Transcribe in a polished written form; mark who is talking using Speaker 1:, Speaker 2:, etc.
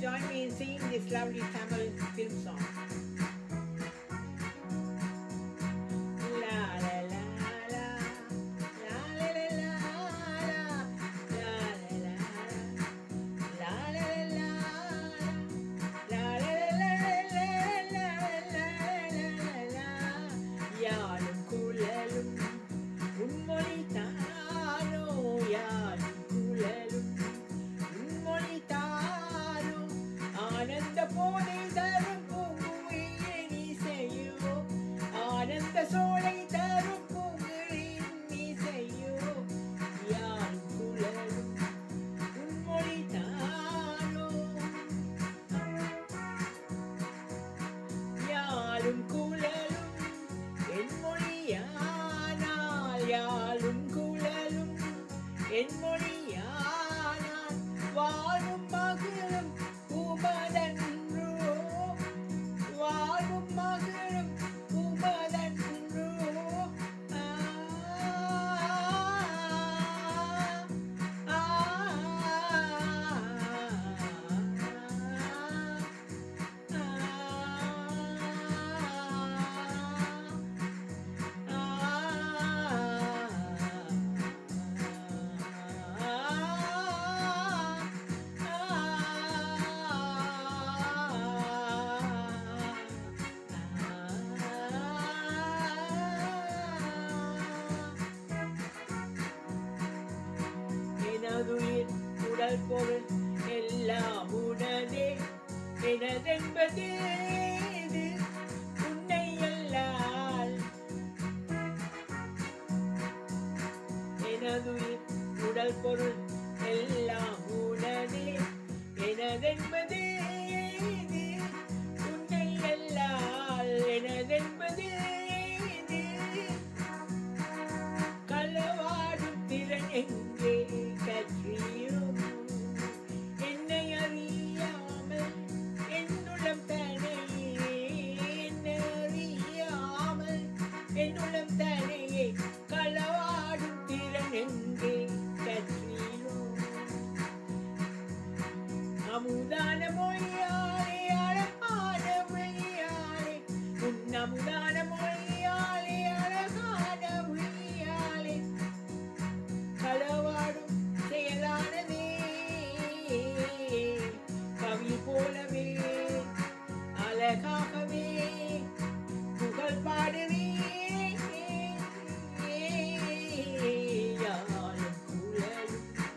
Speaker 1: join me in singing this lovely Tamil film song. La la la la, la la la la, la la la, la la la, la la la. யாரும் குழலும் உன்மொழித்தானோ, யாரும் குழலும் உன்மொழித்தானோ, ஆனந்த போதை தரும் பூங்குயிலின் இசையோ, ஆனந்த சோலை தரும் பூங்குயிலின் இசையோ, யாரும் குழலும் உன்மொழித்தானோ, யாரும் குழலும் என் மொழியானால், யாரும் குழலும் என் மொழியானால், வாழும் மகிழும் உமதன்றோ, வாழும் மகிழும் உமதன்றோ. எனதுயிர் உடல் பொருள் எல்லாம் உனதே, எனதென்பது இது உன்னை அல்லால். எனதுயிர் உடல் பொருள் எல்லாம் உனதே, எனதென்பது இது உன்னை அல்லால், எனதென்பது இது. களவாடும் திறன் எங்கே கற்றியும், என்னை அறியாமல் என்னுள்ளம் தனையே, என்னை அறியாமல் என்னுள்ளம் தனையே, களவாடும் திறன் எங்கே கற்றியும். அமுதான